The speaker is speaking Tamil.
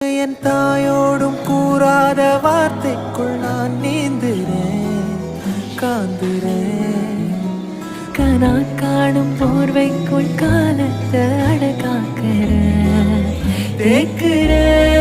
என் தாயோடும் கூறாத வார்த்தைக்குள் நான் நீந்துறேன், காந்துறேன். கனா காணும் போர்வைக்குள் காலத்தை அடகாக்கிறேன், தேக்குறேன்.